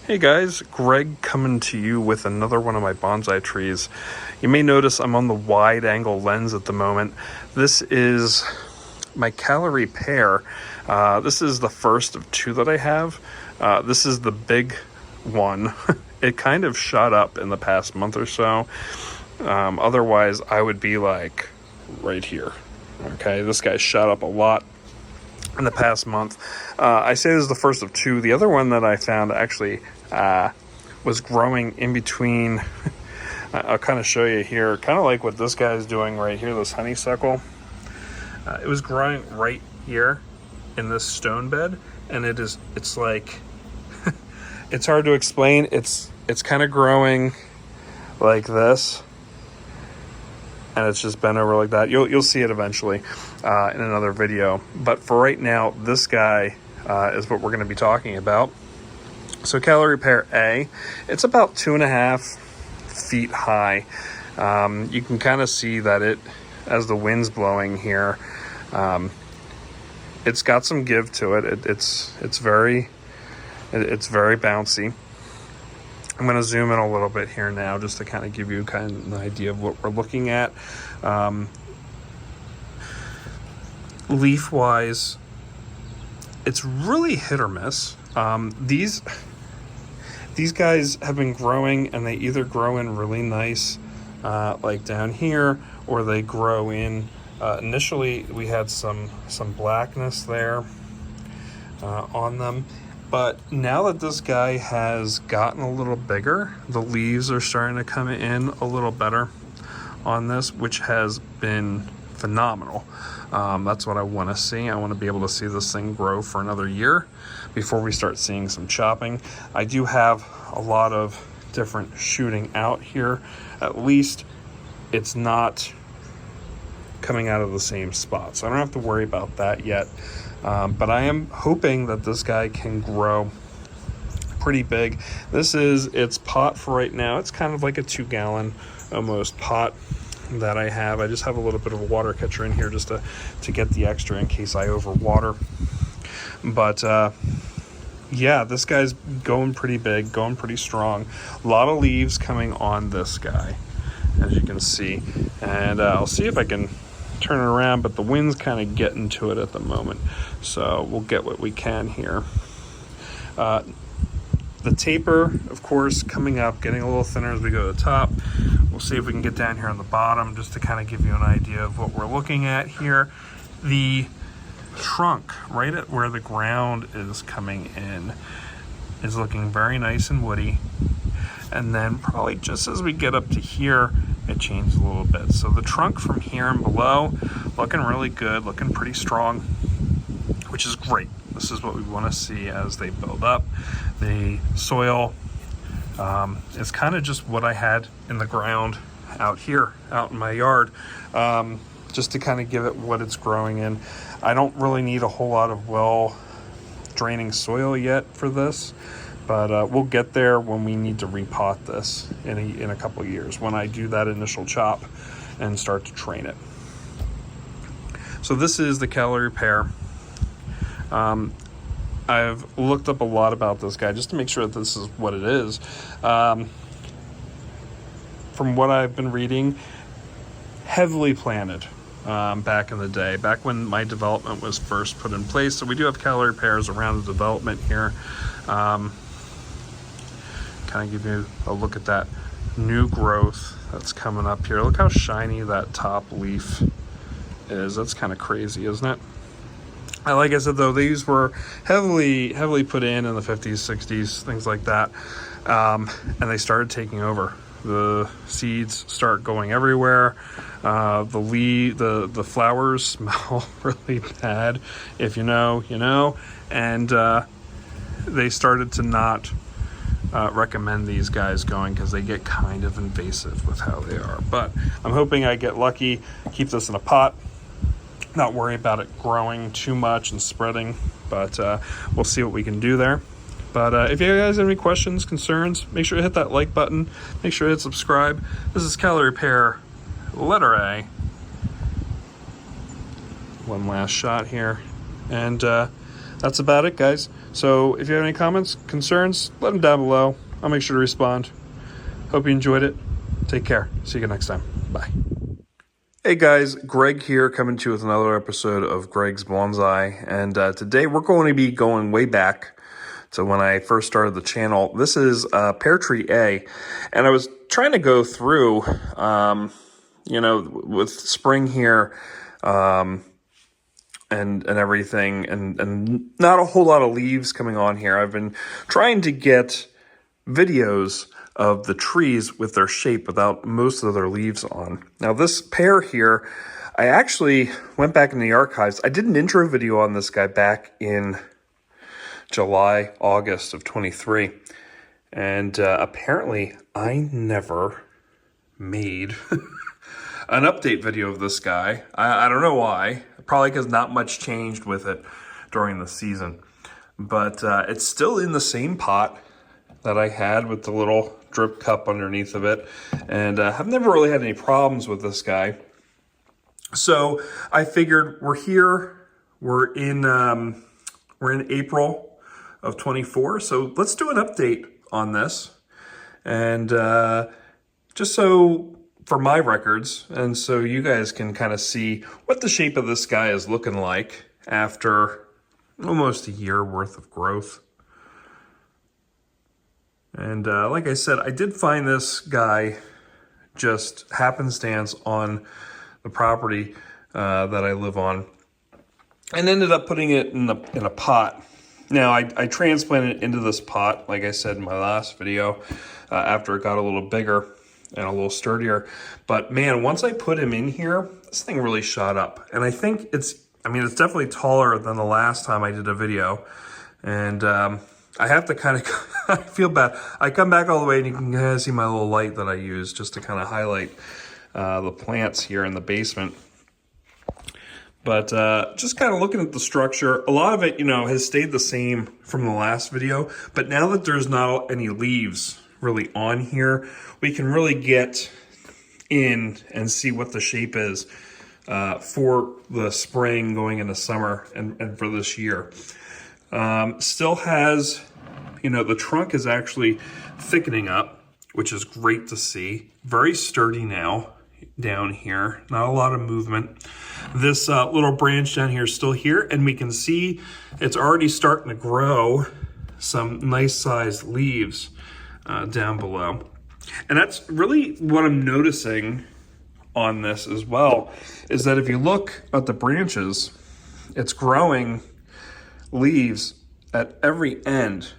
Hey guys, Greg coming to you with another one of my bonsai trees. You may notice I'm on the wide angle lens at the moment. This is my calorie pear. This is the first of two that I have. This is the big one. It kind of shot up in the past month or so. Otherwise, I would be like right here. Okay, this guy shot up a lot in the past month. I say this is the first of two. The other one that I found actually was growing in between. I'll kind of show you here, kind of like what this guy is doing right here, this honeysuckle. It was growing right here in this stone bed, and it's like, it's hard to explain. It's kind of growing like this, and it's just bent over like that. You'll see it eventually in another video. But for right now, this guy is what we're going to be talking about. So calorie pear A, it's about 2.5 feet high. You can kind of see that it, as the wind's blowing here, it's got some give to it. It's very bouncy. I'm going to zoom in a little bit here now just to kind of give you kind of an idea of what we're looking at. Leaf-wise, it's really hit or miss. These guys have been growing, and they either grow in really nice, like down here, or they grow in, initially we had some blackness there on them. But now that this guy has gotten a little bigger, the leaves are starting to come in a little better on this, which has been phenomenal. That's what I want to see. I want to be able to see this thing grow for another year before we start seeing some chopping. I do have a lot of different shooting out here. At least it's not coming out of the same spot, so I don't have to worry about that yet. But I am hoping that this guy can grow pretty big. This is its pot for right now. It's kind of like a 2-gallon almost pot that I have. I just have a little bit of a water catcher in here just to get the extra in case I overwater. But yeah, this guy's going pretty big, going pretty strong. A lot of leaves coming on this guy, as you can see. And I'll see if I can turn it around, but the wind's kind of getting to it at the moment, so we'll get what we can here. The taper, of course, coming up, getting a little thinner as we go to the top. We'll see if we can get down here on the bottom just to kind of give you an idea of what we're looking at here. The trunk, right at where the ground is coming in, is looking very nice and woody. And then probably just as we get up to here, it changes a little bit. So the trunk from here and below, looking really good, looking pretty strong, which is great. This is what we want to see as they build up. The soil is kind of just what I had in the ground out here, out in my yard, just to kind of give it what it's growing in. I don't really need a whole lot of well draining soil yet for this, but we'll get there when we need to repot this in a couple of years, when I do that initial chop and start to train it. So this is the calorie pear. I've looked up a lot about this guy just to make sure that this is what it is. From what I've been reading, heavily planted back in the day, back when my development was first put in place. So we do have calorie pears around the development here. Kind of give you a look at that new growth that's coming up here. Look how shiny that top leaf is. That's kind of crazy, isn't it? Like I said, though, these were heavily put in the 50s, 60s, things like that, and they started taking over. The seeds start going everywhere. The flowers smell really bad. If you know, you know. And they started to not recommend these guys going because they get kind of invasive with how they are. But I'm hoping I get lucky, keep this in a pot, not worry about it growing too much and spreading, but we'll see what we can do there. But if you guys have any questions, concerns, make sure to hit that like button. Make sure to hit subscribe. This is calorie pear, letter A. One last shot here. And that's about it, guys. So if you have any comments, concerns, let them down below. I'll make sure to respond. Hope you enjoyed it. Take care. See you next time. Bye. Hey guys, Greg here, coming to you with another episode of Greg's Bonsai. And today we're going to be going way back to when I first started the channel. This is Pear Tree A. And I was trying to go through, with spring here, and everything, and not a whole lot of leaves coming on here. I've been trying to get videos of the trees with their shape without most of their leaves on. Now this pear here, I actually went back in the archives. I did an intro video on this guy back in July, August of 23. And apparently I never made an update video of this guy. I don't know why. Probably because not much changed with it during the season. But it's still in the same pot that I had with the little drip cup underneath of it. And I've never really had any problems with this guy. So I figured we're here. We're in April of 24. So let's do an update on this. And just so for my records, and so you guys can kind of see what the shape of this guy is looking like after almost a year worth of growth. And like I said, I did find this guy just happenstance on the property that I live on, and ended up putting it in a pot. Now I transplanted it into this pot, like I said in my last video, after it got a little bigger and a little sturdier. But man, once I put him in here, this thing really shot up. And I think it's definitely taller than the last time I did a video. And I have to kind of, I feel bad. I come back all the way and you can kind of see my little light that I use just to kind of highlight the plants here in the basement. But just kind of looking at the structure, a lot of it, has stayed the same from the last video. But now that there's not any leaves really on here, we can really get in and see what the shape is for the spring going into summer and for this year. Still has, the trunk is actually thickening up, which is great to see. Very sturdy now down here, not a lot of movement. This little branch down here is still here, and we can see it's already starting to grow some nice sized leaves down below. And that's really what I'm noticing on this as well, is that if you look at the branches, it's growing leaves at every end,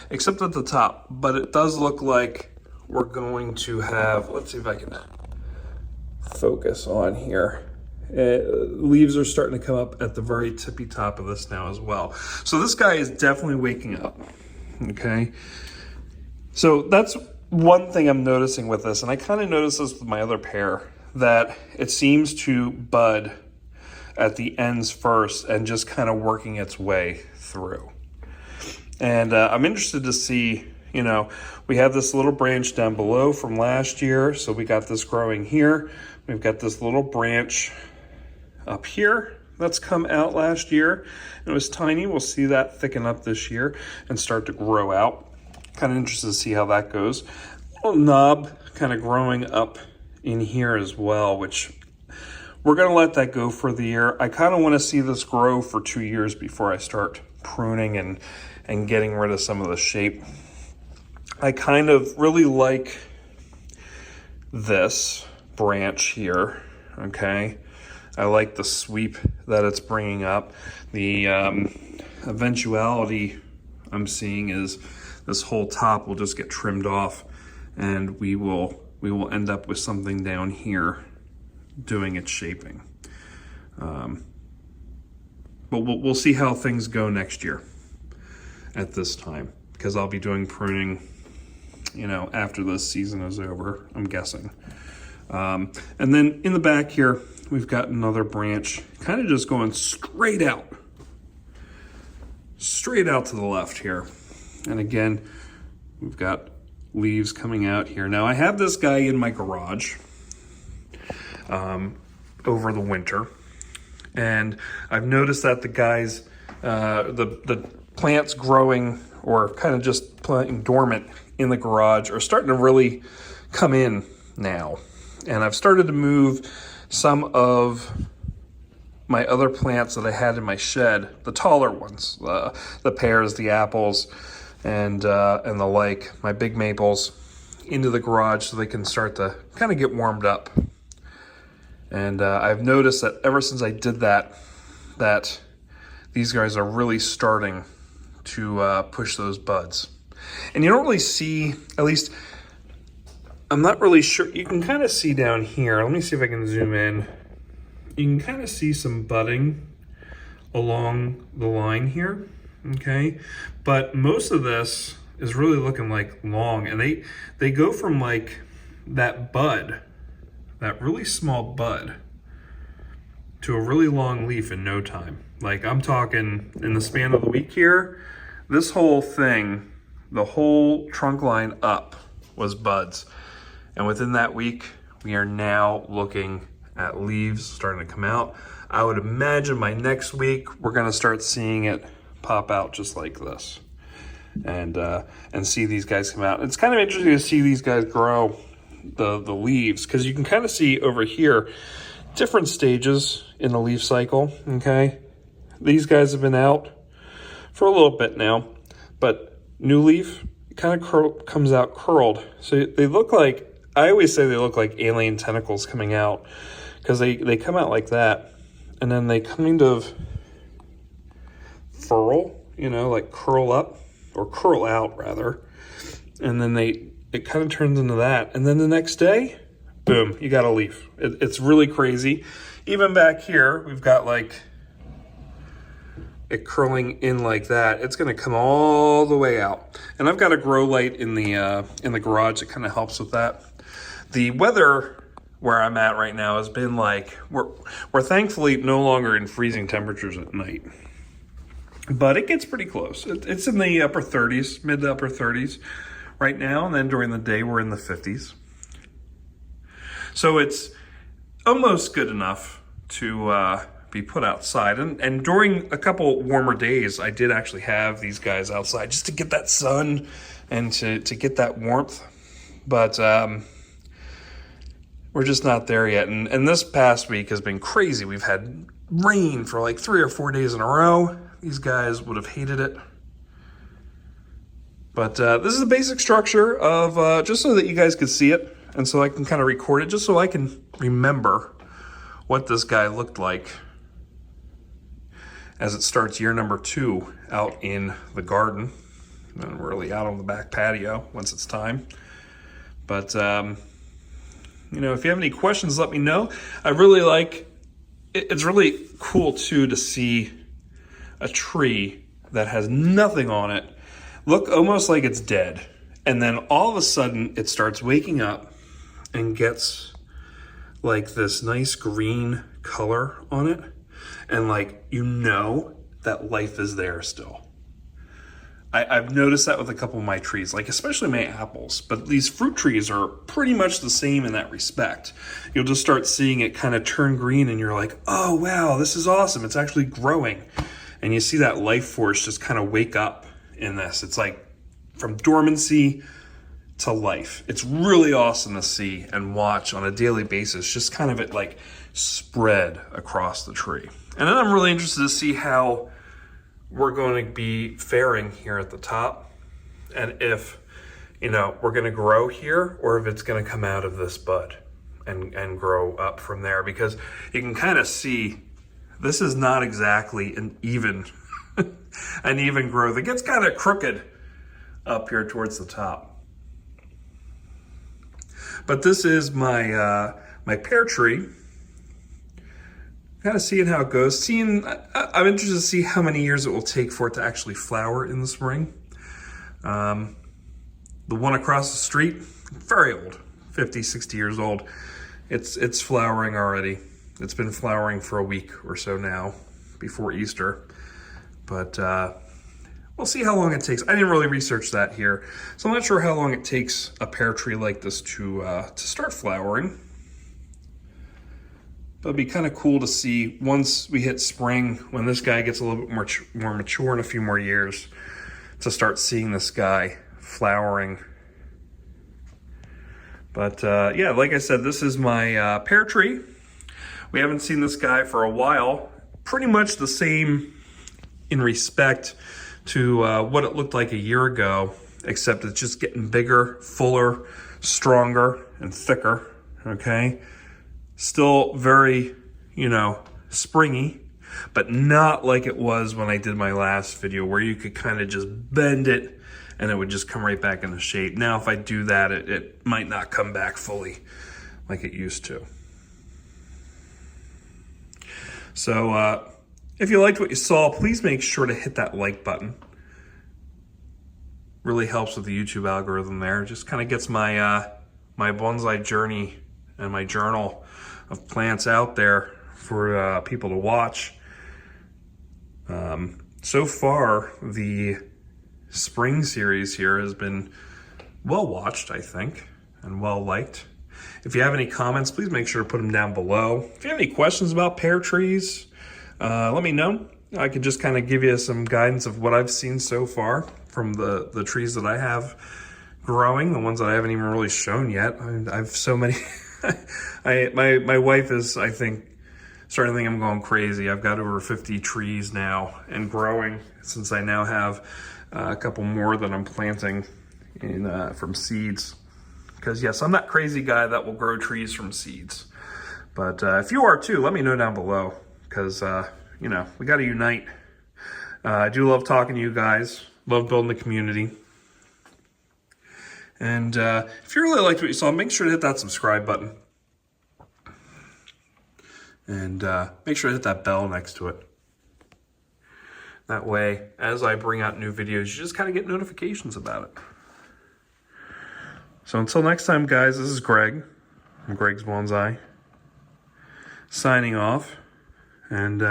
except at the top. But it does look like we're going to have, let's see if I can focus on here. Leaves are starting to come up at the very tippy top of this now as well. So this guy is definitely waking up, okay? So that's one thing I'm noticing with this, and I kind of noticed this with my other pear, that it seems to bud at the ends first and just kind of working its way through. And I'm interested to see, we have this little branch down below from last year, so we got this growing here. We've got this little branch up here that's come out last year. It was tiny. We'll see that thicken up this year and start to grow out. Kind of interested to see how that goes. A little knob kind of growing up in here as well, which we're going to let that go for the year. I kind of want to see this grow for 2 years before I start pruning and getting rid of some of the shape. I kind of really like this branch here, okay? I like the sweep that it's bringing up. The eventuality I'm seeing is this whole top will just get trimmed off, and we will end up with something down here doing its shaping. But we'll see how things go next year at this time, because I'll be doing pruning, after this season is over, I'm guessing. And then in the back here, we've got another branch kind of just going straight out to the left here. And again, we've got leaves coming out here. Now I have this guy in my garage over the winter, and I've noticed that the guys the plants growing or kind of just playing dormant in the garage are starting to really come in now. And I've started to move some of my other plants that I had in my shed, the taller ones, the pears, the apples, and the like, my big maples, into the garage so they can start to kind of get warmed up. And I've noticed that ever since I did that these guys are really starting to push those buds. And you don't really see, at least I'm not really sure, you can kind of see down here, let me see if I can zoom in. You can kind of see some budding along the line here, okay? But most of this is really looking like long, and they go from like that bud, that really small bud, to a really long leaf in no time. Like I'm talking in the span of the week here, this whole thing, the whole trunk line up was buds. And within that week, we are now looking at leaves starting to come out. I would imagine by next week, we're gonna start seeing it pop out just like this. And see these guys come out. It's kind of interesting to see these guys grow the leaves, because you can kind of see over here different stages in the leaf cycle, okay? These guys have been out for a little bit now, but new leaf kind of comes out curled. So they look like, I always say they look like alien tentacles coming out, because they come out like that, and then they kind of furl, you know, like curl up, or curl out rather, and then it kind of turns into that, and then the next day, boom, you got a leaf. It's really crazy. Even back here, we've got like it curling in like that. It's going to come all the way out, and I've got a grow light in the garage that kind of helps with that. The weather where I'm at right now has been like, we're thankfully no longer in freezing temperatures at night, but it gets pretty close. It's in the upper 30s, mid to upper 30s right now, and then during the day we're in the 50s. So it's almost good enough to be put outside. And during a couple warmer days, I did actually have these guys outside just to get that sun and to get that warmth. But we're just not there yet. And this past week has been crazy. We've had rain for like 3 or 4 days in a row. These guys would have hated it. But this is the basic structure of, just so that you guys could see it, and so I can kind of record it, just so I can remember what this guy looked like as it starts year number 2 out in the garden, and really out on the back patio once it's time. But, you know, if you have any questions, let me know. I really like, it's really cool too to see a tree that has nothing on it look almost like it's dead. And then all of a sudden it starts waking up and gets like this nice green color on it. And like, you know that life is there still. I've noticed that with a couple of my trees, like especially my apples, but these fruit trees are pretty much the same in that respect. You'll just start seeing it kind of turn green and you're like, oh wow, this is awesome. It's actually growing. And you see that life force just kind of wake up in this. It's like from dormancy to life. It's really awesome to see and watch on a daily basis, just kind of it like spread across the tree. And then I'm really interested to see how we're going to be faring here at the top, and if, you know, we're going to grow here or if it's going to come out of this bud and grow up from there, because you can kind of see this is not exactly an even growth. It gets kind of crooked up here towards the top. But this is my my pear tree. Kind of seeing how it goes. I'm interested to see how many years it will take for it to actually flower in the spring. The one across the street, very old, 50, 60 years old. It's flowering already. It's been flowering for a week or so now, before Easter. But we'll see how long it takes. I didn't really research that here, so I'm not sure how long it takes a pear tree like this to start flowering. So it'd be kind of cool to see once we hit spring, when this guy gets a little bit more mature in a few more years, to start seeing this guy flowering. But yeah, like I said, this is my pear tree. We haven't seen this guy for a while. Pretty much the same in respect to what it looked like a year ago, except it's just getting bigger, fuller, stronger, and thicker, okay? Still very, you know, springy, but not like it was when I did my last video where you could kind of just bend it and it would just come right back into shape. Now, if I do that, it might not come back fully like it used to. So if you liked what you saw, please make sure to hit that like button. Really helps with the YouTube algorithm there. Just kind of gets my my bonsai journey and my journal of plants out there for people to watch. So far, the spring series here has been well watched, I think, and well liked. If you have any comments, please make sure to put them down below. If you have any questions about pear trees, let me know. I could just kind of give you some guidance of what I've seen so far from the trees that I have growing, the ones that I haven't even really shown yet. I have so many. My wife is, I think, starting to think I'm going crazy. I've got over 50 trees now and growing, since I now have a couple more that I'm planting in from seeds. Because yes, I'm that crazy guy that will grow trees from seeds. But if you are too, let me know down below, because you know, we got to unite. I do love talking to you guys. Love building the community. And if you really liked what you saw, make sure to hit that subscribe button. And make sure to hit that bell next to it. That way, as I bring out new videos, you just kind of get notifications about it. So until next time, guys, this is Greg from Greg's Bonsai, signing off. And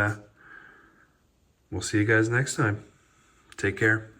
we'll see you guys next time. Take care.